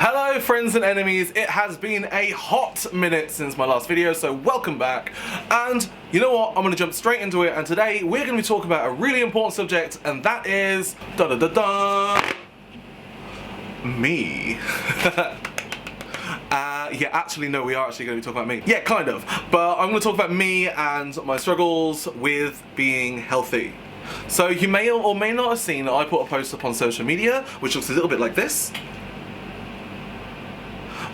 Hello friends and enemies, it has been a hot minute since my last video, so welcome back. And you know what, I'm going to jump straight into it, and today we're going to be talking about a really important subject, and that is me. Yeah, actually no, we are actually going to be talking about me. Yeah, kind of. But I'm going to talk about me and my struggles with being healthy. So you may or may not have seen that I put a post up on social media, which looks a little bit like this,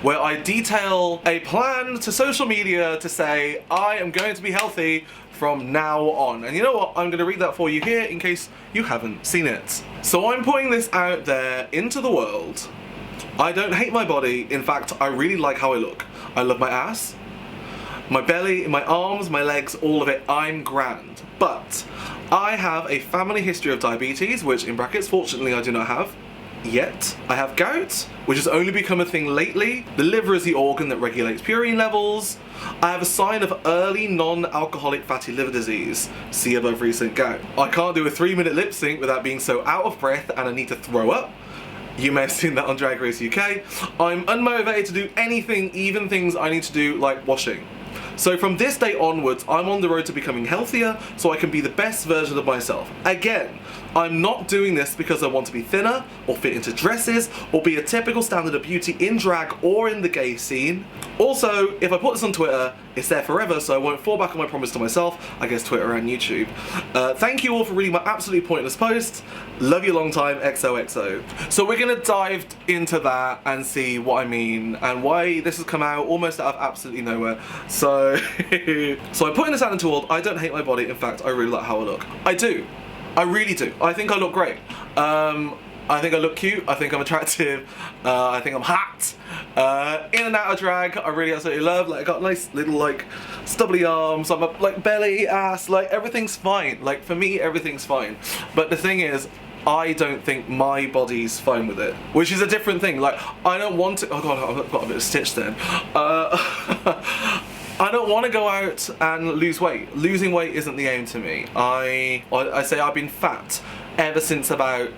where I detail a plan to social media to say I am going to be healthy from now on. And you know what? I'm going to read that for you here in case you haven't seen it. So I'm putting this out there into the world. I don't hate my body. In fact, I really like how I look. I love my ass, my belly, my arms, my legs, all of it. I'm grand. But I have a family history of diabetes, which in brackets, fortunately, I do not have yet. I have gout, which has only become a thing lately. The liver is the organ that regulates purine levels. I have a sign of early non-alcoholic fatty liver disease. See above recent gout. I can't do a 3-minute lip sync without being so out of breath and I need to throw up. You may have seen that on Drag Race UK. I'm unmotivated to do anything, even things I need to do like washing. So from this day onwards, I'm on the road to becoming healthier so I can be the best version of myself. Again, I'm not doing this because I want to be thinner or fit into dresses or be a typical standard of beauty in drag or in the gay scene. Also, if I put this on Twitter, it's there forever, so I won't fall back on my promise to myself, I guess Twitter and YouTube. Thank you all for reading my absolutely pointless post. Love you long time, XOXO. So we're gonna dive into that and see what I mean and why this has come out almost out of absolutely nowhere. So, so I'm putting this out into the world. I don't hate my body. In fact, I really like how I look. I do. I really do. I think I look great. I think I look cute. I think I'm attractive. I think I'm hot. In and out of drag, I really absolutely love. Like, I got nice little like stubbly arms. I'm like belly, ass. Like everything's fine. Like for me, everything's fine. But the thing is, I don't think my body's fine with it, which is a different thing. Like I don't want to. Oh god, I've got a bit of stitch then. I don't want to go out and lose weight. Losing weight isn't the aim to me. I say I've been fat ever since about...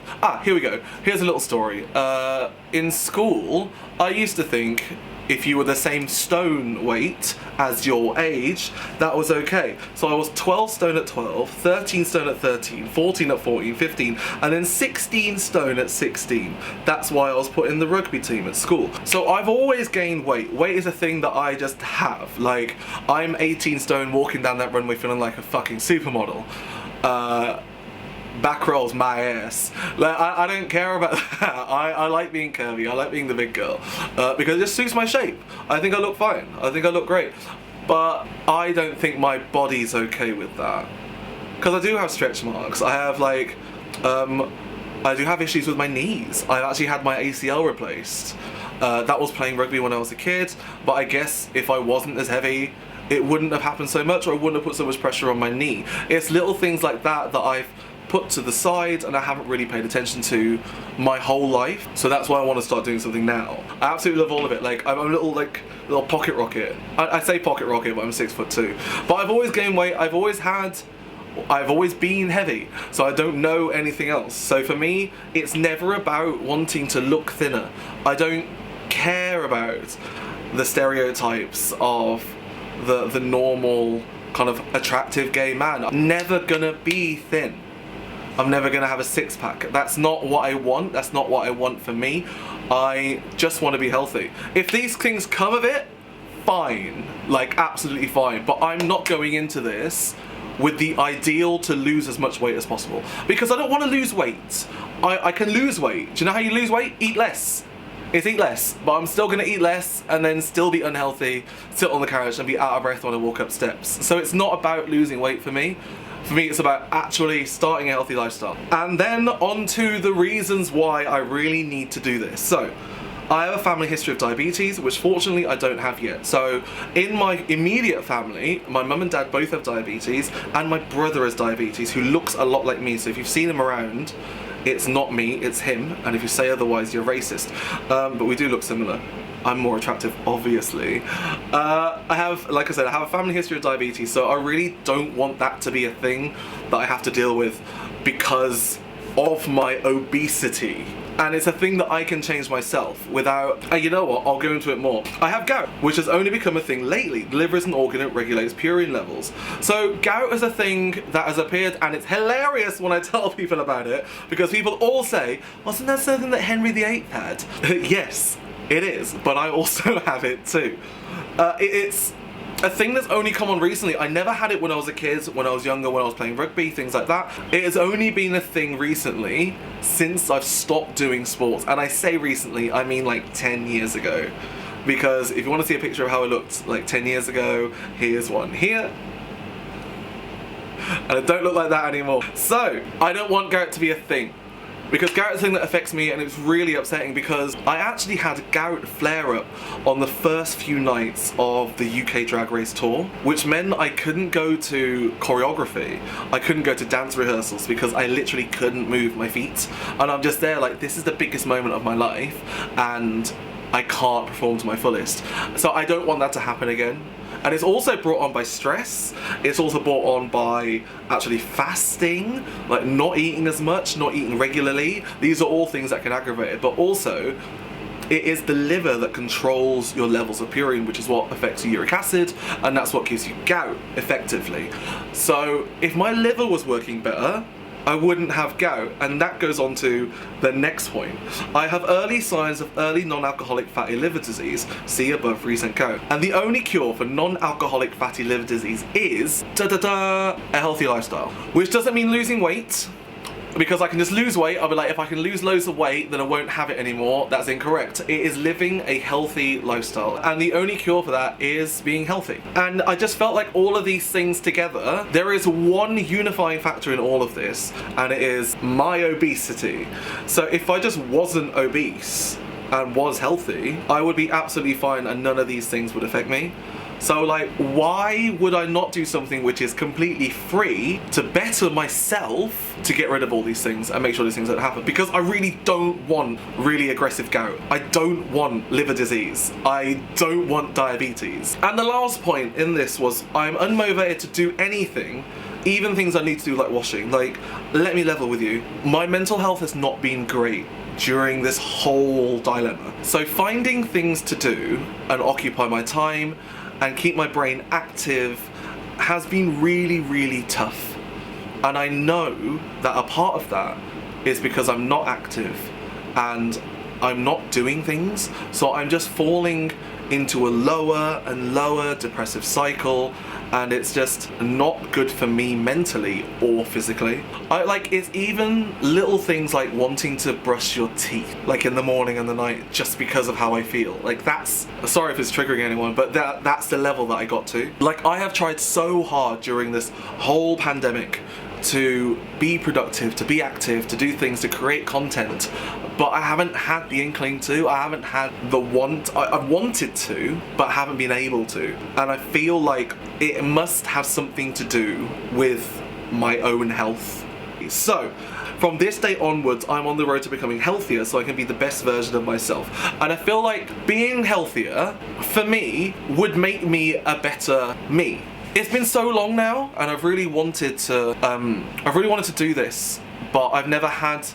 here we go. Here's a little story. In school, I used to think if you were the same stone weight as your age, that was okay. So I was 12 stone at 12, 13 stone at 13, 14 at 14, 15, and then 16 stone at 16. That's why I was put in the rugby team at school. So I've always gained weight. Weight is a thing that I just have. Like, I'm 18 stone walking down that runway feeling like a fucking supermodel. Back rolls my ass. Like I don't care about that. I like being curvy. I like being the big girl because it just suits my shape. I think I look fine. I think I look great. But I don't think my body's okay with that because I do have stretch marks. I have like I do have issues with my knees. I've actually had my ACL replaced. That was playing rugby when I was a kid. But I guess if I wasn't as heavy, it wouldn't have happened so much, or I wouldn't have put so much pressure on my knee. It's little things like that that I've put to the side and I haven't really paid attention to my whole life. So that's why I want to start doing something now. I absolutely love all of it. Like I'm a little pocket rocket. I say pocket rocket, but I'm 6'2". But I've always gained weight. I've always been heavy, so I don't know anything else. So for me, it's never about wanting to look thinner. I don't care about the stereotypes of the normal kind of attractive gay man. I'm never gonna be thin. I'm never gonna have a six-pack. That's not what I want. That's not what I want for me. I just want to be healthy. If these things come of it, fine. Like, absolutely fine. But I'm not going into this with the ideal to lose as much weight as possible. Because I don't want to lose weight. I can lose weight. Do you know how you lose weight? Eat less. It's eat less. But I'm still gonna eat less and then still be unhealthy, sit on the couch and be out of breath when I walk up steps. So it's not about losing weight for me. For me, it's about actually starting a healthy lifestyle. And then on to the reasons why I really need to do this. So, I have a family history of diabetes, which fortunately I don't have yet. So, in my immediate family, my mum and dad both have diabetes, and my brother has diabetes, who looks a lot like me. So if you've seen him around, it's not me, it's him. And if you say otherwise, you're racist. But we do look similar. I'm more attractive, obviously. I have, like I said, I have a family history of diabetes, so I really don't want that to be a thing that I have to deal with because of my obesity. And it's a thing that I can change myself without, and you know what, I'll go into it more. I have gout, which has only become a thing lately. The liver is an organ that regulates purine levels. So gout is a thing that has appeared, and it's hilarious when I tell people about it, because people all say, wasn't that something that Henry VIII had? Yes, it is, but I also have it too. It's a thing that's only come on recently. I never had it when I was a kid, when I was younger, when I was playing rugby, things like that. It has only been a thing recently since I've stopped doing sports. And I say recently, I mean like 10 years ago. Because if you want to see a picture of how I looked like 10 years ago, here's one here. And I don't look like that anymore. So, I don't want gout to be a thing. Because gout is a thing that affects me, and it's really upsetting because I actually had a gout flare-up on the first few nights of the UK Drag Race tour, which meant I couldn't go to choreography, I couldn't go to dance rehearsals because I literally couldn't move my feet. And I'm just there like, this is the biggest moment of my life, and I can't perform to my fullest. So I don't want that to happen again. And it's also brought on by stress. It's also brought on by actually fasting, like not eating as much, not eating regularly. These are all things that can aggravate it, but also it is the liver that controls your levels of purine, which is what affects your uric acid, and that's what gives you gout, effectively. So if my liver was working better, I wouldn't have gout, and that goes on to the next point. I have early signs of early non-alcoholic fatty liver disease, see above recent gout. And the only cure for non-alcoholic fatty liver disease is, a healthy lifestyle. Which doesn't mean losing weight, because I can just lose weight. I'll be like, if I can lose loads of weight, then I won't have it anymore. That's incorrect. It is living a healthy lifestyle. And the only cure for that is being healthy. And I just felt like all of these things together, there is one unifying factor in all of this, and it is my obesity. So if I just wasn't obese and was healthy, I would be absolutely fine and none of these things would affect me. So like, why would I not do something which is completely free to better myself to get rid of all these things and make sure these things don't happen? Because I really don't want really aggressive gout. I don't want liver disease. I don't want diabetes. And the last point in this was I'm unmotivated to do anything, even things I need to do like washing. Like, let me level with you. My mental health has not been great during this whole dilemma. So finding things to do and occupy my time and keep my brain active has been really, really tough. And I know that a part of that is because I'm not active and I'm not doing things, so I'm just falling into a lower and lower depressive cycle, and it's just not good for me mentally or physically. It's even little things like wanting to brush your teeth, like in the morning and the night, just because of how I feel. Like, that's, sorry if it's triggering anyone, but that's the level that I got to. Like, I have tried so hard during this whole pandemic to be productive, to be active, to do things, to create content, but I haven't had the inkling to, I haven't had the want, I've wanted to, but haven't been able to. And I feel like it must have something to do with my own health. So, from this day onwards, I'm on the road to becoming healthier so I can be the best version of myself. And I feel like being healthier, for me, would make me a better me. It's been so long now, and I've really wanted to do this, but I've never had,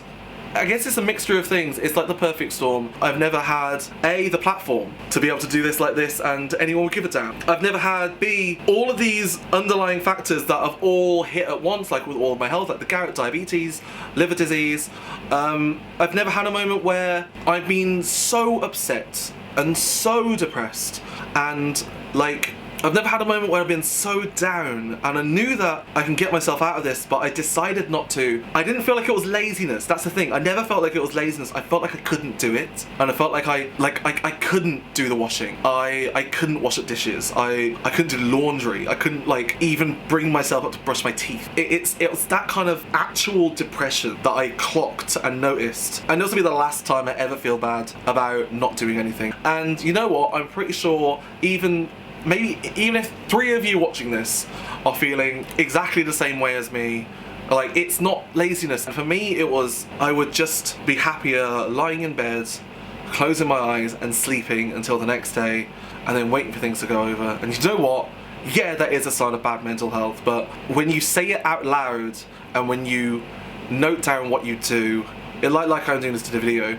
I guess it's a mixture of things. It's like the perfect storm. I've never had A, the platform to be able to do this like this and anyone would give a damn. I've never had B, all of these underlying factors that have all hit at once, like with all of my health, like the gout, diabetes, liver disease. I've never had a moment where I've been so upset and so depressed, and like, I've never had a moment where I've been so down, and I knew that I can get myself out of this, but I decided not to. I didn't feel like it was laziness. That's the thing. I never felt like it was laziness. I felt like I couldn't do it, and I felt like I couldn't do the washing. I couldn't wash up dishes. I couldn't do laundry. I couldn't like even bring myself up to brush my teeth. It was that kind of actual depression that I clocked and noticed. And this will be the last time I ever feel bad about not doing anything. And you know what? I'm pretty sure even if 3 of you watching this are feeling exactly the same way as me, like, it's not laziness. And for me, it was, I would just be happier lying in bed, closing my eyes and sleeping until the next day, and then waiting for things to go over. And you know what? Yeah, that is a sign of bad mental health, but when you say it out loud and when you note down what you do like I'm doing this to the video,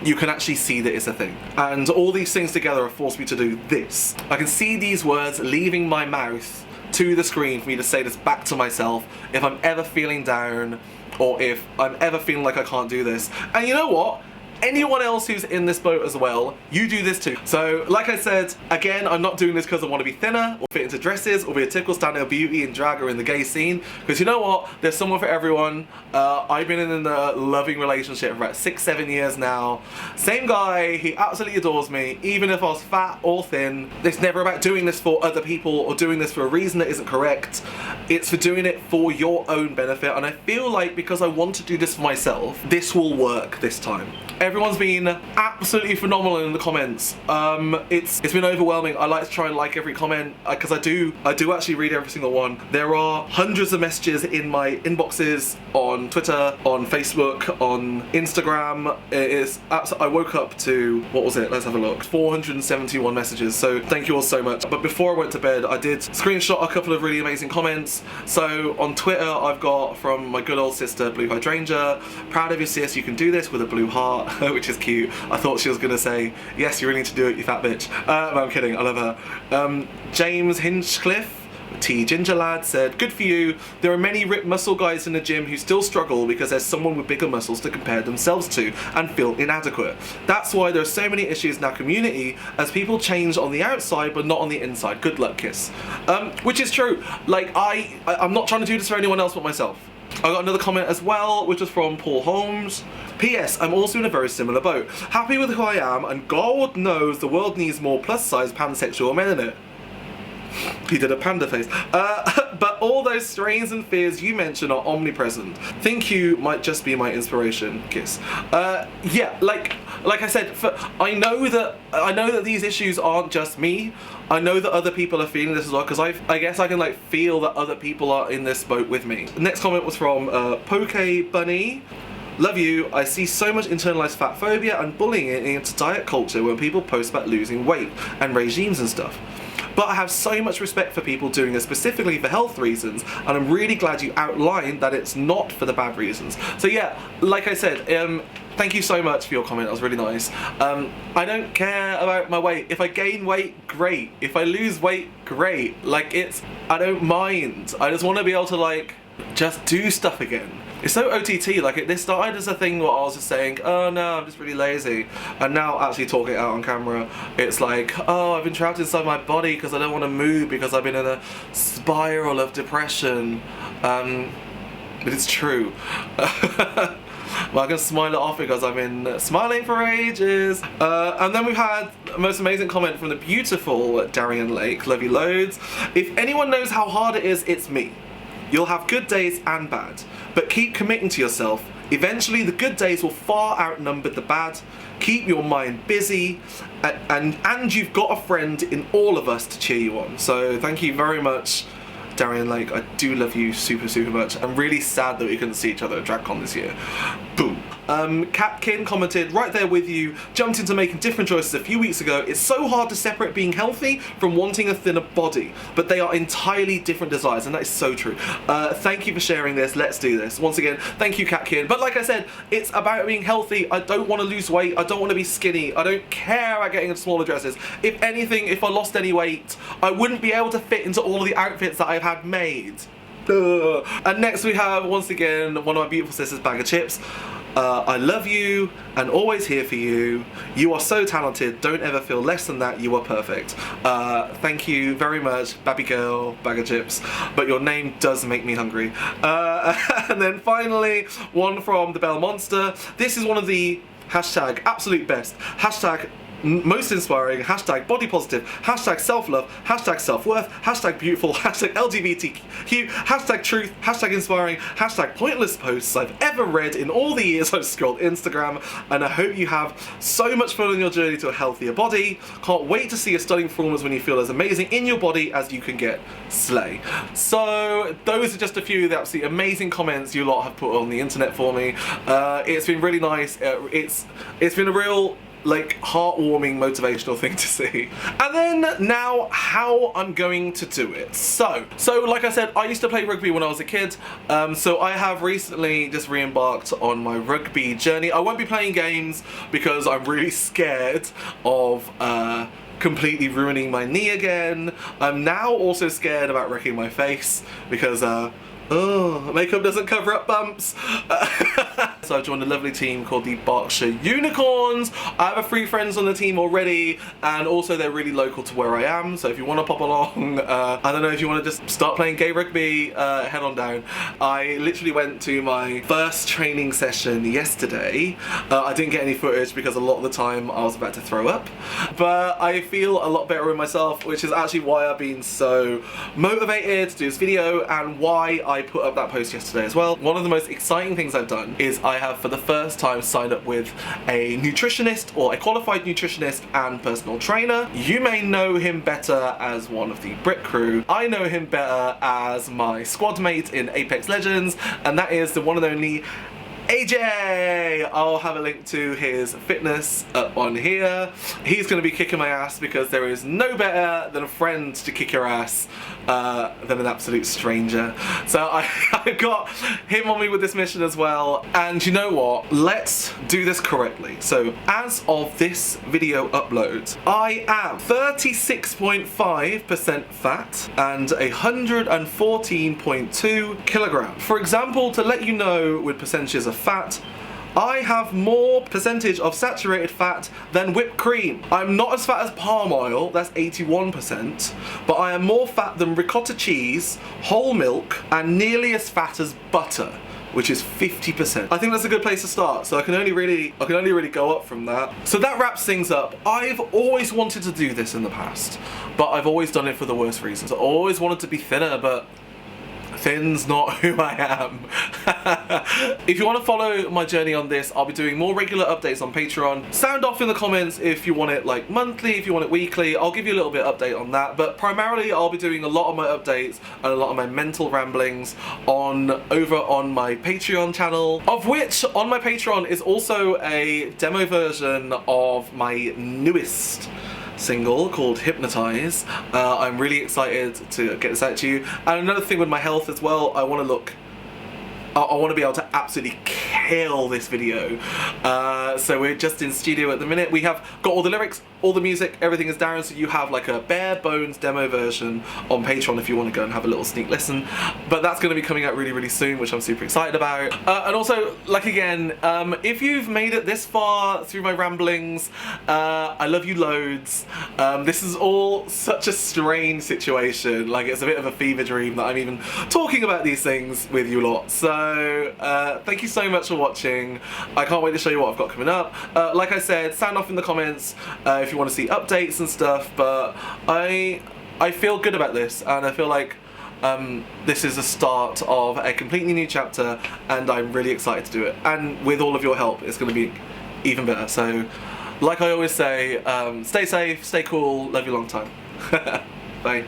you can actually see that it's a thing. And all these things together have forced me to do this. I can see these words leaving my mouth to the screen for me to say this back to myself if I'm ever feeling down or if I'm ever feeling like I can't do this. And you know what? Anyone else who's in this boat as well, you do this too. So, like I said, again, I'm not doing this because I want to be thinner or fit into dresses or be a typical standout beauty in drag or in the gay scene. Because you know what? There's someone for everyone. I've been in a loving relationship for about 6-7 years now. Same guy, he absolutely adores me, even if I was fat or thin. It's never about doing this for other people or doing this for a reason that isn't correct. It's for doing it for your own benefit. And I feel like because I want to do this for myself, this will work this time. Everyone's been absolutely phenomenal in the comments. It's been overwhelming. I like to try and like every comment because I do actually read every single one. There are hundreds of messages in my inboxes on Twitter, on Facebook, on Instagram. I woke up to, what was it? Let's have a look. 471 messages. So thank you all so much. But before I went to bed, I did screenshot a couple of really amazing comments. So on Twitter, I've got from my good old sister, Blue Hydrangea, proud of you sis, you can do this, with a blue heart. Which is cute. I thought she was gonna say, yes, you really need to do it, you fat bitch. No, I'm kidding, I love her. James Hinchcliffe, T Ginger Lad, said, good for you. There are many ripped muscle guys in the gym who still struggle because there's someone with bigger muscles to compare themselves to and feel inadequate. That's why there are so many issues in our community as people change on the outside but not on the inside. Good luck, kiss. Which is true. Like, I'm not trying to do this for anyone else but myself. I got another comment as well, which was from Paul Holmes. P.S. I'm also in a very similar boat. Happy with who I am, and God knows the world needs more plus-size pansexual men in it. He did a panda face. But all those strains and fears you mentioned are omnipresent. Think you might just be my inspiration. Kiss. Yeah, like I said, I know that these issues aren't just me. I know that other people are feeling this as well, because I guess I can like feel that other people are in this boat with me. The next comment was from Poke Bunny. Love you. I see so much internalized fat phobia and bullying into diet culture when people post about losing weight and regimes and stuff. But I have so much respect for people doing it specifically for health reasons, and I'm really glad you outlined that it's not for the bad reasons. So yeah, like I said, thank you so much for your comment, that was really nice. I don't care about my weight. If I gain weight, great. If I lose weight, great. Like, I don't mind. I just want to be able to like, just do stuff again. It's so OTT, like this started as a thing where I was just saying, oh no, I'm just really lazy. And now actually talking it out on camera, it's like, oh, I've been trapped inside my body because I don't want to move because I've been in a spiral of depression. But it's true. Well, I can smile it off because I've been smiling for ages. And then we've had the most amazing comment from the beautiful Darian Lake, love you loads. If anyone knows how hard it is, it's me. You'll have good days and bad, but keep committing to yourself. Eventually the good days will far outnumber the bad. Keep your mind busy, and you've got a friend in all of us to cheer you on. So thank you very much, Darian Lake. I do love you super, super much. I'm really sad that we couldn't see each other at DragCon this year. Boom. Capkin commented, right there with you, jumped into making different choices a few weeks ago. It's so hard to separate being healthy from wanting a thinner body, but they are entirely different desires, and that is so true. Thank you for sharing this. Let's do this. Once again, thank you, Capkin. But like I said, it's about being healthy. I don't want to lose weight. I don't want to be skinny. I don't care about getting into smaller dresses. If anything, if I lost any weight, I wouldn't be able to fit into all of the outfits that I've had made. And next we have, once again, one of my beautiful sisters, Bag of Chips. I love you and always here for you. You are so talented. Don't ever feel less than that. You are perfect. Thank you very much, baby girl, Bag of Chips. But your name does make me hungry. And then finally, one from the Bell Monster. This is one of the hashtag absolute best, hashtag most inspiring, hashtag body positive, hashtag self-love, hashtag self-worth, hashtag beautiful, hashtag LGBTQ, hashtag truth, hashtag inspiring, hashtag pointless posts I've ever read in all the years I've scrolled Instagram, and I hope you have so much fun on your journey to a healthier body. Can't wait to see your stunning performance when you feel as amazing in your body as you can get. Slay. So those are just a few of the absolutely amazing comments you lot have put on the internet for me. It's been really nice. It's been a real like heartwarming motivational thing to see. And then now how I'm going to do it. So like I said, I used to play rugby when I was a kid, so I have recently just re-embarked on my rugby journey. I won't be playing games because I'm really scared of completely ruining my knee again. I'm now also scared about wrecking my face because makeup doesn't cover up bumps. So I've joined a lovely team called the Berkshire Unicorns. I have a few friends on the team already, and also they're really local to where I am, so if you want to pop along, I don't know, if you want to just start playing gay rugby, head on down. I literally went to my first training session yesterday. I didn't get any footage because a lot of the time I was about to throw up, but I feel a lot better with myself, which is actually why I've been so motivated to do this video and why I put up that post yesterday as well. One of the most exciting things I've done is I have for the first time signed up with a nutritionist, or a qualified nutritionist and personal trainer. You may know him better as one of the Brit crew. I know him better as my squad mate in Apex Legends, and that is the one and only AJ! I'll have a link to his fitness up on here. He's going to be kicking my ass because there is no better than a friend to kick your ass than an absolute stranger. So I've got him on me with this mission as well. And you know what? Let's do this correctly. So as of this video upload, I am 36.5% fat and 114.2 kilograms. For example, to let you know with percentages of fat, I have more percentage of saturated fat than whipped cream. I'm not as fat as palm oil, that's 81%, but I am more fat than ricotta cheese, whole milk, and nearly as fat as butter, which is 50%. I think that's a good place to start, so I can only really go up from that. So that wraps things up. I've always wanted to do this in the past, but I've always done it for the worst reasons. I always wanted to be thinner, but thin's not who I am. If you want to follow my journey on this, I'll be doing more regular updates on Patreon. Sound off in the comments if you want it like monthly, if you want it weekly. I'll give you a little bit of update on that, but primarily I'll be doing a lot of my updates and a lot of my mental ramblings over on my Patreon channel, of which on my Patreon is also a demo version of my newest single called Hypnotize. I'm really excited to get this out to you. And another thing with my health as well, I want to be able to absolutely kill this video. So we're just in studio at the minute. We have got all the lyrics, all the music, everything is down, so you have like a bare bones demo version on Patreon if you want to go and have a little sneak listen. But that's going to be coming out really, really soon, which I'm super excited about. And also, like again, if you've made it this far through my ramblings, I love you loads. This is all such a strange situation. Like, it's a bit of a fever dream that I'm even talking about these things with you lot. So thank you so much for watching. I can't wait to show you what I've got coming up. Like I said, sound off in the comments if you want to see updates and stuff, but I feel good about this, and I feel like this is the start of a completely new chapter, and I'm really excited to do it. And with all of your help, it's going to be even better. So, like I always say, stay safe, stay cool, love you long time. Bye.